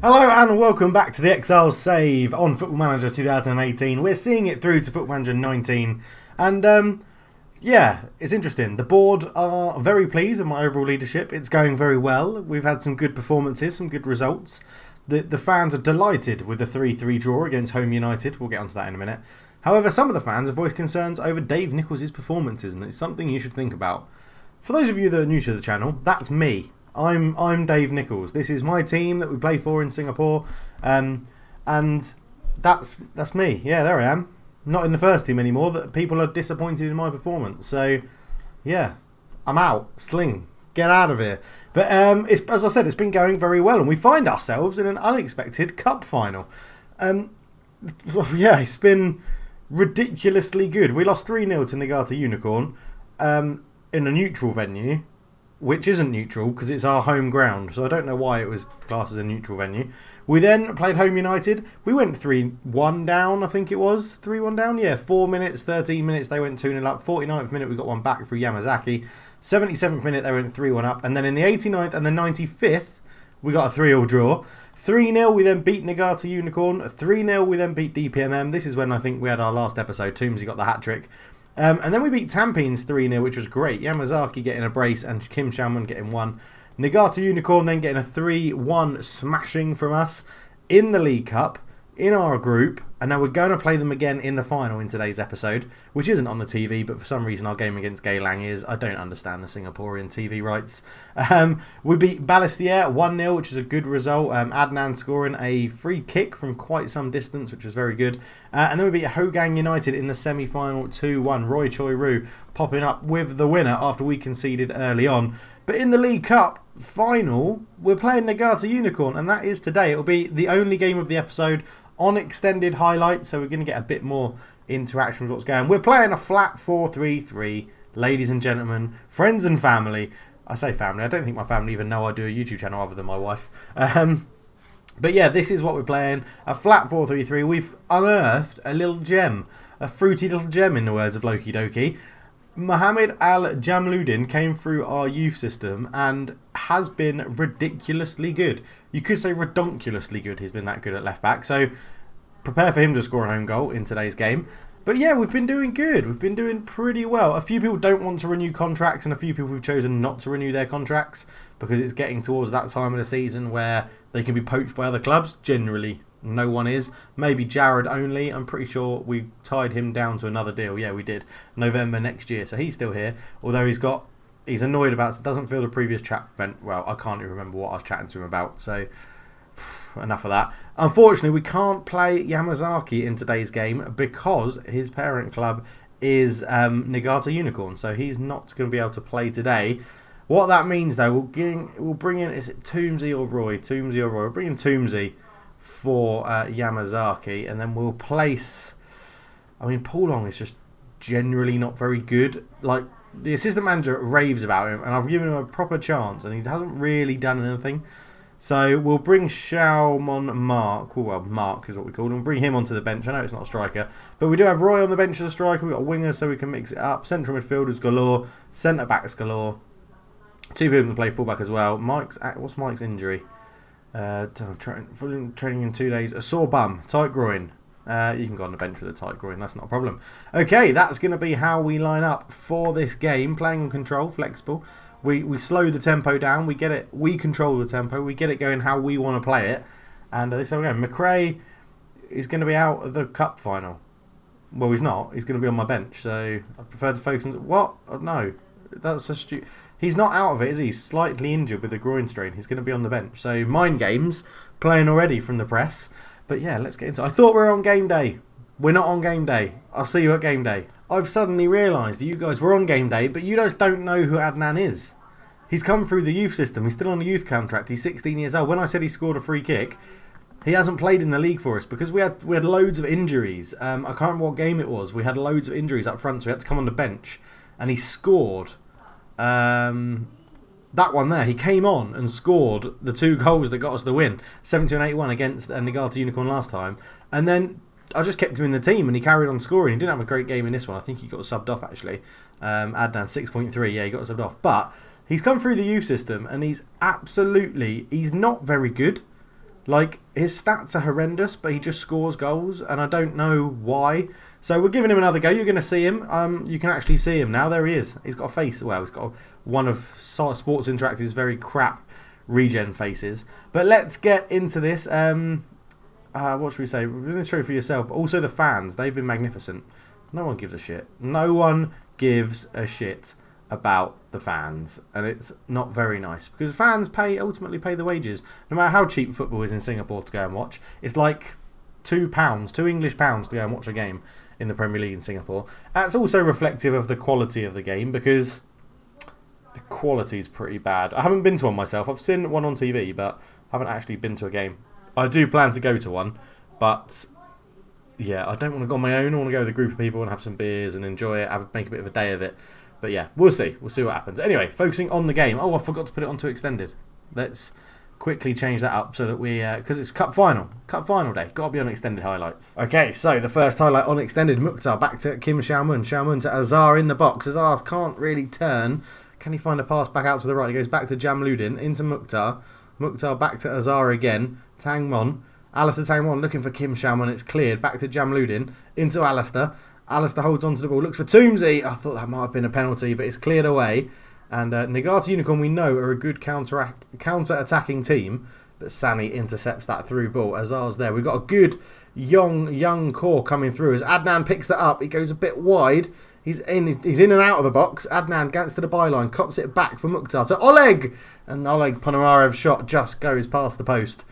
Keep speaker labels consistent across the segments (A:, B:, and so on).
A: Hello and welcome back to the Exiles save on Football Manager 2018. We're seeing it through to Football Manager 19 and yeah, it's interesting. The board are very pleased with my overall leadership. It's going very well. We've had some good performances, some good results. The fans are delighted with the 3-3 draw against Home United. We'll get onto that in a minute. However, some of the fans have voiced concerns over Dave Nichols' performances, and it's something you should think about. For those of you that are new to the channel, that's me. I'm Dave Nichols. This is my team that we play for in Singapore, and that's me. Yeah, there I am. Not in the first team anymore. That people are disappointed in my performance. So, yeah, I'm out. Sling, get out of here. But as I said, it's been going very well, and we find ourselves in an unexpected cup final. Yeah, it's been ridiculously good. We lost 3-0 to Niigata Unicorn in a neutral venue, which isn't neutral because it's our home ground, so I don't know why it was classed as a neutral venue. We then played Home United. We went 3-1 down, I think it was. 3-1 down? Yeah, 4 minutes, 13 minutes, they went 2-0 up. 49th minute, we got one back through Yamazaki. 77th minute, they went 3-1 up. And then in the 89th and the 95th, we got a 3-3 draw. 3-0, we then beat Niigata Unicorn. 3-0, we then beat DPMM. This is when I think we had our last episode. Toomsy got the hat-trick. And then we beat Tampines 3-0, which was great. Yamazaki getting a brace and Kim Shanman getting one. Niigata Unicorn then getting a 3-1 smashing from us in the League Cup, in our group. And now we're going to play them again in the final in today's episode, which isn't on the TV, but for some reason our game against Geylang is. I don't understand the Singaporean TV rights. We beat Balestier 1-0, which is a good result. Adnan scoring a free kick from quite some distance, which was very good. And then we beat Hogang United in the semi-final 2-1. Roy Choi Roo popping up with the winner after we conceded early on. But in the League Cup final, we're playing Niigata Unicorn, and that is today. It'll be the only game of the episode on extended highlights, so we're going to get a bit more interaction with what's going on. We're playing a flat 4-3-3, ladies and gentlemen, friends and family. I say family, I don't think my family even know I do a YouTube channel other than my wife. But yeah, this is what we're playing, a flat 4-3-3. We've unearthed a little gem, a fruity little gem in the words of Loki Doki. Mohamed Al-Jamluddin came through our youth system and has been ridiculously good. You could say redonkulously good. He's been that good at left back. So prepare for him to score a home goal in today's game. But yeah, we've been doing good. We've been doing pretty well. A few people don't want to renew contracts, and a few people have chosen not to renew their contracts because it's getting towards that time of the season where they can be poached by other clubs. Generally, no one is. Maybe Jared only. I'm pretty sure we tied him down to another deal. Yeah, we did. November next year. So he's still here. Although he's annoyed about it. Doesn't feel the previous chat event. Well, I can't even remember what I was chatting to him about. So enough of that. Unfortunately, we can't play Yamazaki in today's game because his parent club is Niigata Unicorn. So he's not going to be able to play today. What that means, though, we'll bring in, is it Toomsy or Roy? Toomsy or Roy? We'll bring in Toomsy for Yamazaki, and then we'll place, I mean, Paulong is just generally not very good. Like, the assistant manager raves about him, and I've given him a proper chance, and he hasn't really done anything. So we'll bring Xiaomon Mark, well, Mark is what we call him, we'll bring him onto the bench. I know it's not a striker, but we do have Roy on the bench as a striker. We've got a winger, so we can mix it up. Central midfielders galore, centre backs galore. Two people can play fullback as well. What's Mike's injury? Training in 2 days. A sore bum, tight groin. You can go on the bench with a tight groin, that's not a problem. Okay, that's going to be how we line up for this game. Playing on control, flexible. We slow the tempo down. We get it. We control the tempo. We get it going how we want to play it. And this time again, McRae is going to be out of the cup final. Well, he's not. He's going to be on my bench. So I prefer to focus on what? Oh, no, that's a stupid. He's not out of it, is he? He's slightly injured with a groin strain. He's going to be on the bench. So, mind games, playing already from the press. But yeah, let's get into it. I thought we were on game day. We're not on game day. I'll see you at game day. I've suddenly realised you guys were on game day, but you guys don't know who Adnan is. He's come through the youth system. He's still on the youth contract. He's 16 years old. When I said he scored a free kick, he hasn't played in the league for us because we had loads of injuries. I can't remember what game it was. We had loads of injuries up front, so we had to come on the bench. And he scored. That one there, he came on and scored the 2 goals that got us the win, 72 and 81 against Niigata Unicorn last time, and then I just kept him in the team and he carried on scoring. He didn't have a great game in this one. I think he got subbed off actually. Adnan 6.3, yeah, he got subbed off, but he's come through the youth system and he's not very good, Like, his stats are horrendous, but he just scores goals, and I don't know why. So we're giving him another go. You're going to see him. You can actually see him now. There he is. He's got a face. Well, he's got one of Sports Interactive's very crap regen faces. But let's get into this. What should we say? We're going to show for yourself. But also the fans. They've been magnificent. No one gives a shit. No one gives a shit about the fans, and it's not very nice because fans ultimately pay the wages. No matter how cheap football is in Singapore to go and watch, it's like £2, £2 to go and watch a game in the Premier League in Singapore. That's also reflective of the quality of the game because the quality is pretty bad. I haven't been to one myself. I've seen one on TV, but I haven't actually been to a game. I do plan to go to one, but yeah, I don't want to go on my own. I want to go with a group of people and have some beers and enjoy it, make a bit of a day of it. But yeah, we'll see. We'll see what happens. Anyway, focusing on the game. Oh, I forgot to put it onto extended. Let's quickly change that up so that we... because it's Cup Final. Cup Final day. Got to be on extended highlights. Okay, so the first highlight on extended. Mukhtar back to Kim Xiaomun. Xiaomun to Azar in the box. Azar can't really turn. Can he find a pass back out to the right? He goes back to Jamludin. Into Mukhtar. Mukhtar back to Azar again. Tangmon. Alistair Tangmon looking for Kim Xiaomun. It's cleared. Back to Jamludin. Into Alistair. Alistair holds onto the ball, looks for Toomsy. I thought that might have been a penalty, but it's cleared away. And Nagata Unicorn, we know, are a good counter-attacking team, but Sani intercepts that through ball. Azar's there. We've got a good young core coming through. As Adnan picks that up, it goes a bit wide. He's in and out of the box. Adnan gets to the byline, cuts it back for Mukhtar to Oleg. And Oleg Ponomarev's shot just goes past the post.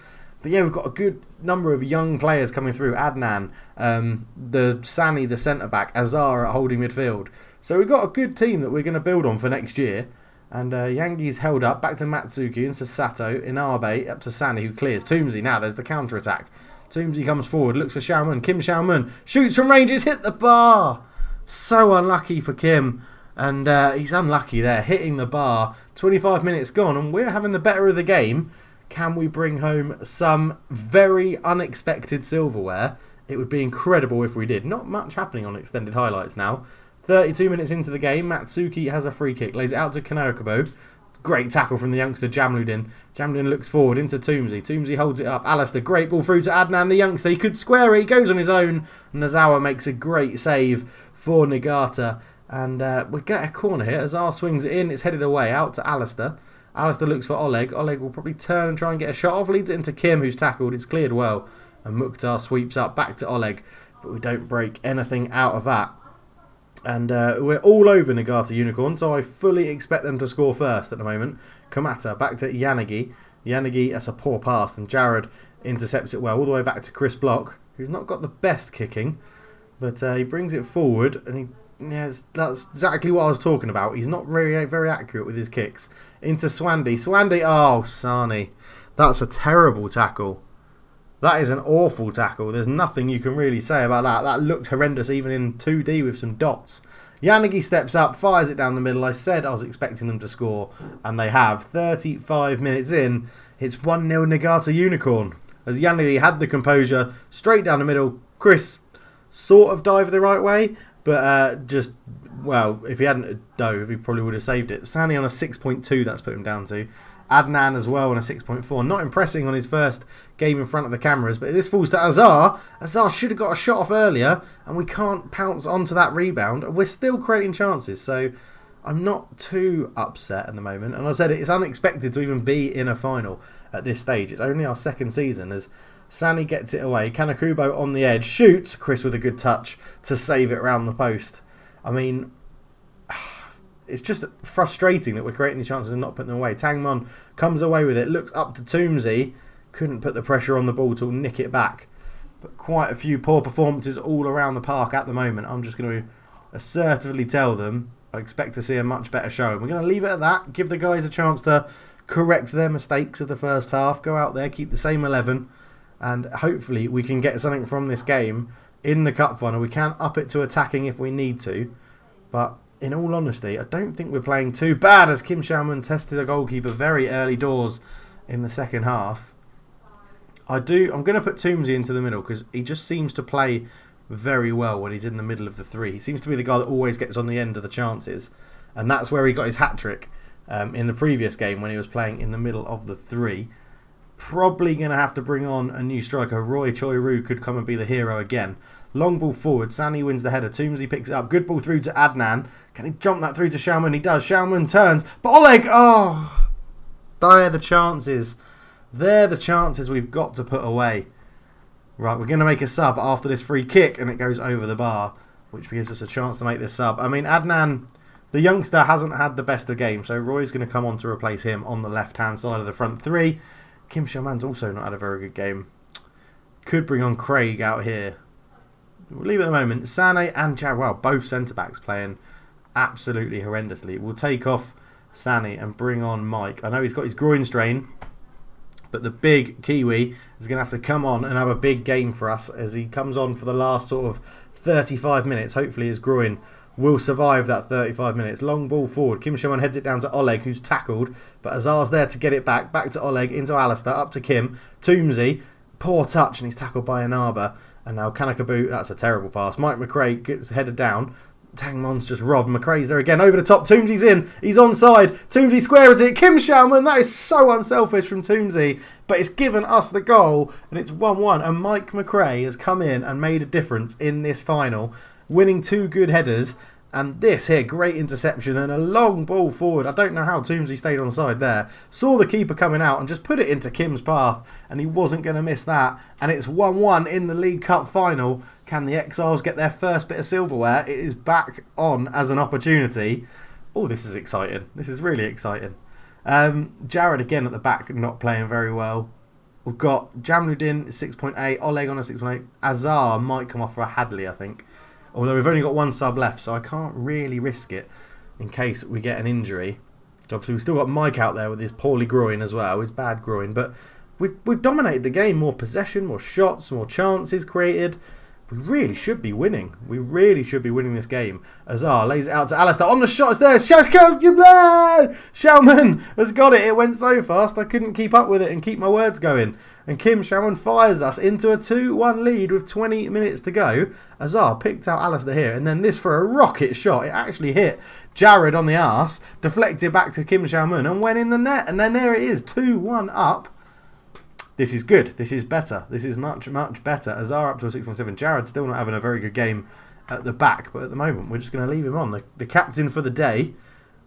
A: But yeah, we've got a good number of young players coming through. Adnan, the Sani, the centre-back, Azar at holding midfield. So we've got a good team that we're going to build on for next year. And Yangi's held up, back to Matsuki, into Sato, Inabe, up to Sani, who clears. Toomsy, now there's the counter-attack. Toomsy comes forward, looks for Xiaomun. Kim Xiaomun shoots from range, it's hit the bar. So unlucky for Kim. And he's unlucky there, hitting the bar. 25 minutes gone, and we're having the better of the game. Can we bring home some very unexpected silverware? It would be incredible if we did. Not much happening on extended highlights now. 32 minutes into the game, Matsuki has a free kick. Lays it out to Kanaokubo. Great tackle from the youngster Jamludin. Jamludin looks forward into Toomsy. Toomsy holds it up. Alistair, great ball through to Adnan, the youngster. He could square it. He goes on his own. Nazawa makes a great save for Nagata. And we get a corner here. Azar swings it in. It's headed away out to Alistair. Alistair looks for Oleg. Oleg will probably turn and try and get a shot off. Leads it into Kim, who's tackled. It's cleared well. And Mukhtar sweeps up back to Oleg. But we don't break anything out of that. And we're all over Nagata Unicorn, so I fully expect them to score first at the moment. Kamata back to Yanagi. Yanagi, that's a poor pass. And Jared intercepts it well. All the way back to Chris Block, who's not got the best kicking. But he brings it forward. And yes, that's exactly what I was talking about. He's not very, very accurate with his kicks. Into Swandi. Swandi, oh, Sani. That's a terrible tackle. That is an awful tackle. There's nothing you can really say about that. That looked horrendous even in 2D with some dots. Yanagi steps up, fires it down the middle. I said I was expecting them to score, and they have. 35 minutes in, it's 1-0 Nagata Unicorn. As Yanagi had the composure, straight down the middle. Chris sort of dived the right way, but well, if he hadn't dove, he probably would have saved it. Sani on a 6.2, that's put him down to. Adnan as well on a 6.4. Not impressing on his first game in front of the cameras, but this falls to Azar. Azar should have got a shot off earlier, and we can't pounce onto that rebound. We're still creating chances, so I'm not too upset at the moment. And I said it's unexpected to even be in a final at this stage. It's only our second season as Sani gets it away. Kanakubo on the edge. Shoots. Chris with a good touch to save it round the post. I mean, it's just frustrating that we're creating these chances and not putting them away. Tangmon comes away with it. Looks up to Toomsy. Couldn't put the pressure on the ball to nick it back. But quite a few poor performances all around the park at the moment. I'm just going to assertively tell them I expect to see a much better show. We're going to leave it at that. Give the guys a chance to correct their mistakes of the first half. Go out there, keep the same 11. And hopefully we can get something from this game in the cup final. We can up it to attacking if we need to. But in all honesty, I don't think we're playing too bad as Kim Xiaomun tested a goalkeeper very early doors in the second half. I'm going to put Toomsy into the middle because he just seems to play very well when he's in the middle of the three. He seems to be the guy that always gets on the end of the chances. And that's where he got his hat-trick in the previous game when he was playing in the middle of the three. Probably going to have to bring on a new striker. Roy Choi-Roo could come and be the hero again. Long ball forward. Sani wins the header. Toomsy picks it up. Good ball through to Adnan. Can he jump that through to Schaumann? He does. Schaumann turns. But Oleg! Oh! They're the chances. They're the chances we've got to put away. Right, we're going to make a sub after this free kick, and it goes over the bar, which gives us a chance to make this sub. I mean, Adnan, the youngster, hasn't had the best of games, so Roy's going to come on to replace him on the left-hand side of the front three. Kim Shamman's also not had a very good game. Could bring on Craig out here. We'll leave it at the moment. Sane and Jad, well, both centre-backs playing absolutely horrendously. We'll take off Sane and bring on Mike. I know he's got his groin strain, but the big Kiwi is going to have to come on and have a big game for us as he comes on for the last sort of 35 minutes. Hopefully his groin will survive that 35 minutes. Long ball forward. Kim Shamman heads it down to Oleg, who's tackled, but Azar's there to get it back. Back to Oleg, into Alistair, up to Kim. Toomsy, poor touch, and he's tackled by Anaba. And now Kanakabu, that's a terrible pass. Mike McRae gets headed down. Tangmon's just robbed. McRae's there again. Over the top. Toomsy's in. He's onside. Toomsy squares it. Kim Schaumann. That is so unselfish from Toomsy. But it's given us the goal. And it's 1-1. And Mike McRae has come in and made a difference in this final. Winning 2 good headers. And this here, great interception and a long ball forward. I don't know how Toomsy stayed on side there. Saw the keeper coming out and just put it into Kim's path. And he wasn't going to miss that. And it's 1-1 in the League Cup final. Can the Exiles get their first bit of silverware? It is back on as an opportunity. Oh, this is exciting. This is really exciting. Jared again at the back, not playing very well. We've got Jamluddin 6.8, Oleg on a 6.8. Azar might come off for a Hadley, I think. Although we've only got 1 sub left, so I can't really risk it in case we get an injury. Obviously, we've still got Mike out there with his poorly groin as well, his bad groin. But we've dominated the game. More possession, more shots, more chances created. We really should be winning. We really should be winning this game. Azar lays it out to Alistair. On the shot, it's there. Schaumann has got it. It went so fast, I couldn't keep up with it and keep my words going. And Kim Schaumann fires us into a 2-1 lead with 20 minutes to go. Azar picked out Alistair here. And then this for a rocket shot. It actually hit Jared on the arse. Deflected back to Kim Schaumann and went in the net. And then there it is. 2-1 up. This is good. This is better. This is much, much better. Azar up to a 6.7. Jared still not having a very good game at the back. But at the moment, we're just going to leave him on. The captain for the day.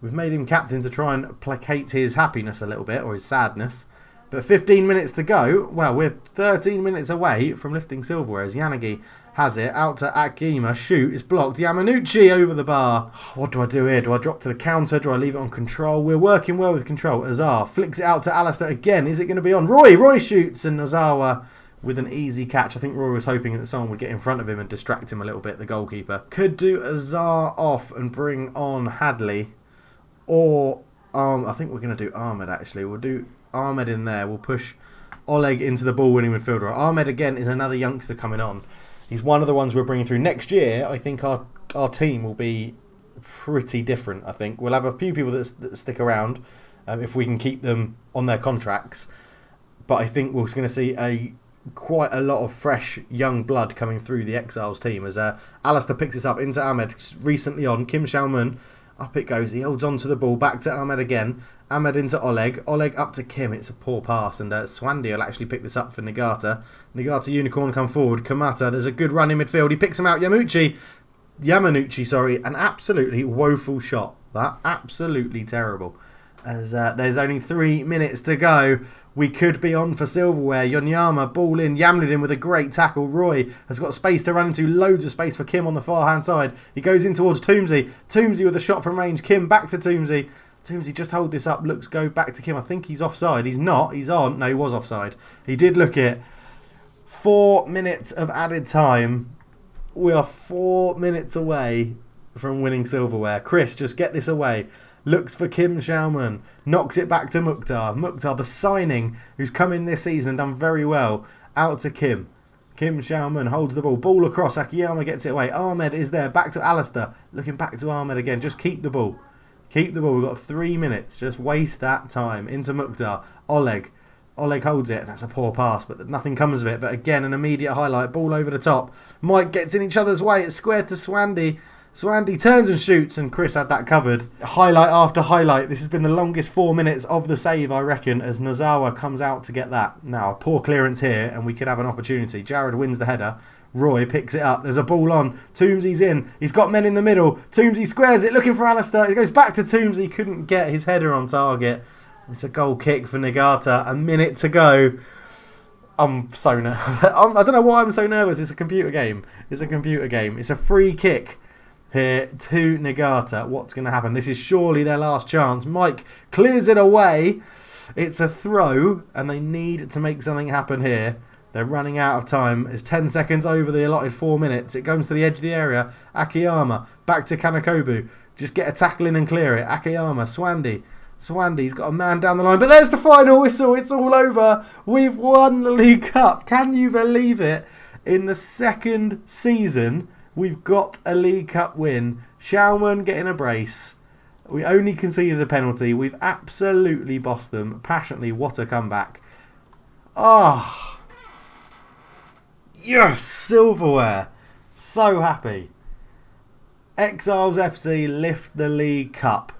A: We've made him captain to try and placate his happiness a little bit. Or his sadness. But 15 minutes to go. Well, we're 13 minutes away from lifting silverware as Yanagi has it. Out to Akima. Shoot. It's blocked. Yamanuchi over the bar. What do I do here? Do I drop to the counter? Do I leave it on control? We're working well with control. Azar flicks it out to Alistair again. Is it going to be on? Roy shoots. And Nozawa with an easy catch. I think Roy was hoping that someone would get in front of him and distract him a little bit, the goalkeeper. Could do Azar off and bring on Hadley. Or I think we're going to do Ahmed actually. We'll do Ahmed in there. We'll push Oleg into the ball-winning midfielder. Ahmed again is another youngster coming on. He's one of the ones we're bringing through. Next year, I think our team will be pretty different, I think. We'll have a few people that stick around if we can keep them on their contracts. But I think we're going to see quite a lot of fresh young blood coming through the Exiles team as Alistair picks this up into Ahmed. Recently on, Kim Schaumann. Up it goes. He holds on to the ball. Back to Ahmed again. Ahmed into Oleg. Oleg up to Kim. It's a poor pass. And Swandi will actually pick this up for Nagata. Nagata Unicorn come forward. Kamata. There's a good run in midfield. He picks him out. Yamanuchi, an absolutely woeful shot. That absolutely terrible. As there's only 3 minutes to go. We could be on for silverware. Yonyama, ball in. Yamludin with a great tackle. Roy has got space to run into. Loads of space for Kim on the far hand side. He goes in towards Toomsy. Toomsy with a shot from range. Kim back to Toomsy. Toomsy just hold this up. Looks go back to Kim. I think he's offside. He's not. He's on. No, he was offside. He did look it. 4 minutes of added time. We are 4 minutes away from winning silverware. Chris, just get this away. Looks for Kim Schaumann. Knocks it back to Mukhtar. Mukhtar, the signing, who's come in this season and done very well. Out to Kim. Kim Schaumann holds the ball. Ball across. Akiyama gets it away. Ahmed is there. Back to Alistair. Looking back to Ahmed again. Just keep the ball. Keep the ball. We've got 3 minutes. Just waste that time. Into Mukhtar. Oleg holds it. That's a poor pass, but nothing comes of it. But again, an immediate highlight. Ball over the top. Mike gets in each other's way. It's squared to Swandi. Swandy turns and shoots, and Chris had that covered. Highlight after highlight. This has been the longest 4 minutes of the save, I reckon, as Nozawa comes out to get that. Now, poor clearance here, and we could have an opportunity. Jared wins the header. Roy picks it up. There's a ball on. Toomsy's in. He's got men in the middle. Toomsy squares it, looking for Alistair. It goes back to Toomsy. Couldn't get his header on target. It's a goal kick for Nagata. A minute to go. I'm so nervous. I don't know why I'm so nervous. It's a computer game. It's a free kick here to Nagata. What's going to happen? This is surely their last chance. Mike clears it away. It's a throw, and they need to make something happen here. They're running out of time. It's 10 seconds over the allotted 4 minutes. It comes to the edge of the area. Akiyama. Back to Kanakobu. Just get a tackle in and clear it. Akiyama. Swandy's got a man down the line. But there's the final whistle. It's all over. We've won the League Cup. Can you believe it? In the second season, we've got a League Cup win. Schaumann getting a brace. We only conceded a penalty. We've absolutely bossed them. Passionately, what a comeback. Ah. Yes, silverware. So happy. Exiles FC lift the League Cup.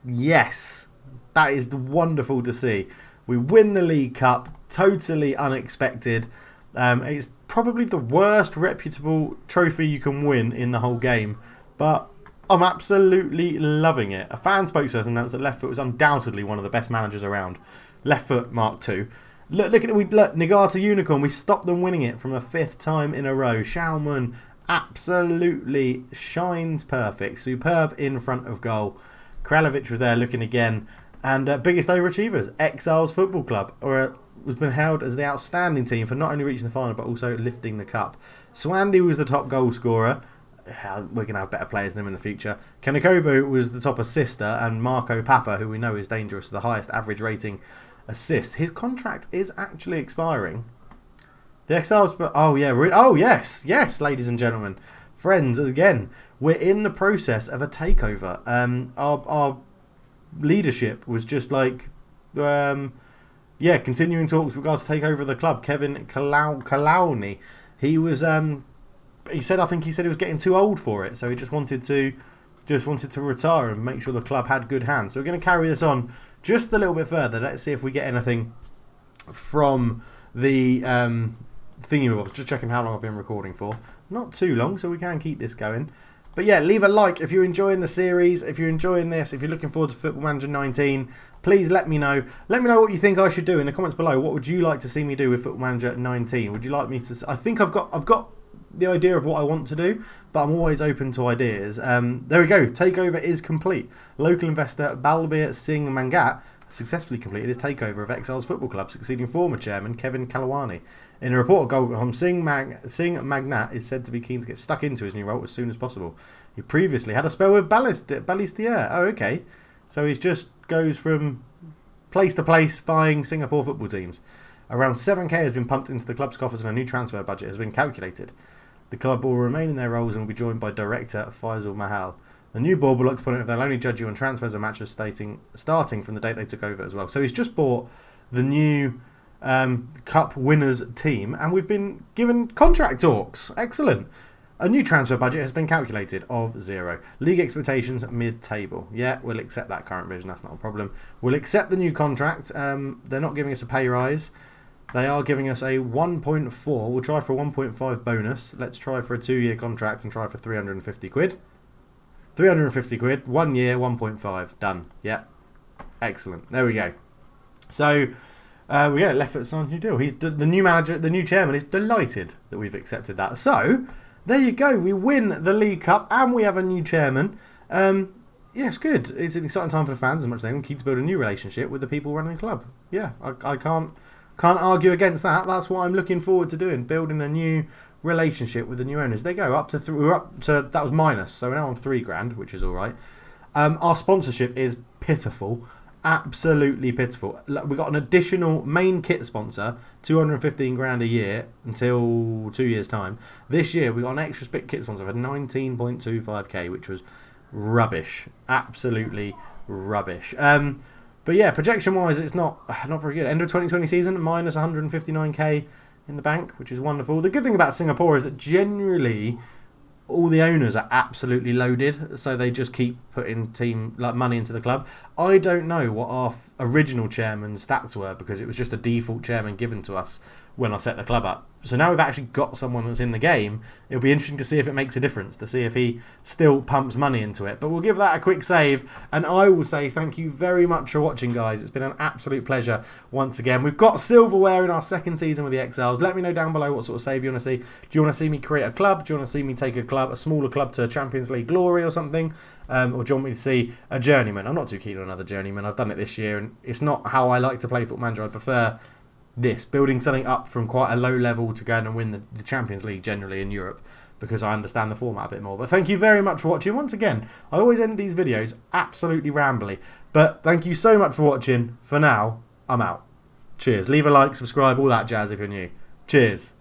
A: Yes, that is wonderful to see. We win the League Cup, totally unexpected. It's probably the worst reputable trophy you can win in the whole game, but I'm absolutely loving it. A fan spokesperson announced that Left Foot was undoubtedly one of the best managers around. Left Foot Mark II. Look at it. Look, Nagata Unicorn. We stopped them winning it from a 5th time in a row. Schaumann absolutely shines perfect. Superb in front of goal. Kralovic was there looking again. And biggest overachievers, Exiles Football Club, has been hailed as the outstanding team for not only reaching the final but also lifting the cup. Swandy was the top goal scorer. We're going to have better players than him in the future. Kanakobu was the top assister, and Marco Papa, who we know is dangerous, the highest average rating assist. His contract is actually expiring. The Exiles, yes, ladies and gentlemen, friends, again, we're in the process of a takeover. Our leadership was just like, continuing talks with regards to take over the club. Kevin Kalauni, he was, he said he was getting too old for it, so he just wanted to retire and make sure the club had good hands. So we're going to carry this on just a little bit further. Let's see if we get anything from the thingy. Just checking how long I've been recording for. Not too long, so we can keep this going. But yeah, leave a like if you're enjoying the series, if you're enjoying this, if you're looking forward to Football Manager 19, please let me know. Let me know what you think I should do in the comments below. What would you like to see me do with Football Manager 19? Would you like me to... I think I've got the idea of what I want to do, but I'm always open to ideas. There we go. Takeover is complete. Local investor Balbir Singh Mangat successfully completed his takeover of Exiles Football Club, succeeding former chairman Kevin Kalawani. In a report, Singh Magnat is said to be keen to get stuck into his new role as soon as possible. He previously had a spell with Balestier. Oh, okay. So he just goes from place to place buying Singapore football teams. Around 7k has been pumped into the club's coffers and a new transfer budget has been calculated. The club will remain in their roles and will be joined by director Faisal Mahal. The new board will look to put it if they'll only judge you on transfers and matches starting from the date they took over as well. So he's just bought the new Cup winners team, and we've been given contract talks. Excellent. A new transfer budget has been calculated of 0. League expectations mid-table. Yeah, we'll accept that current vision. That's not a problem. We'll accept the new contract. They're not giving us a pay rise. They are giving us a 1.4. We'll try for a 1.5 bonus. Let's try for a 2-year contract and try for 350 quid. 350 quid, 1 year, 1.5. Done. Yeah. Excellent. There we go. So, Left Foot signed a new deal. He's the new manager, the new chairman is delighted that we've accepted that. So, there you go. We win the League Cup and we have a new chairman. Yeah, it's good. It's an exciting time for the fans as much as they can keep to build a new relationship with the people running the club. Yeah, I can't argue against that. That's what I'm looking forward to doing, building a new relationship with the new owners. They go up to we're up to, that was minus, so we're now on $3,000, which is all right. Our sponsorship is pitiful, absolutely pitiful. We got an additional main kit sponsor, $215,000 a year until 2 years time. This year we got an extra kit sponsor for 19.25k, which was rubbish, absolutely rubbish. But yeah, projection wise, it's not very good. End of 2020 season, minus 159k in the bank, which is wonderful. The good thing about Singapore is that generally all the owners are absolutely loaded, so they just keep putting money into the club. I don't know what our original chairman's stats were, because it was just a default chairman given to us when I set the club up. So now we've actually got someone that's in the game. It'll be interesting to see if it makes a difference, to see if he still pumps money into it. But we'll give that a quick save, and I will say thank you very much for watching, guys. It's been an absolute pleasure once again. We've got silverware in our second season with the Exiles. Let me know down below what sort of save you want to see. Do you want to see me create a club? Do you want to see me take a smaller club to Champions League glory or something? Or do you want me to see a journeyman? I'm not too keen on another journeyman. I've done it this year, and it's not how I like to play Football Manager. I prefer this, building something up from quite a low level to go and win the Champions League generally in Europe, because I understand the format a bit more. But thank you very much for watching. Once again, I always end these videos absolutely rambly, but thank you so much for watching. For now, I'm out. Cheers. Leave a like, subscribe, all that jazz if you're new. Cheers.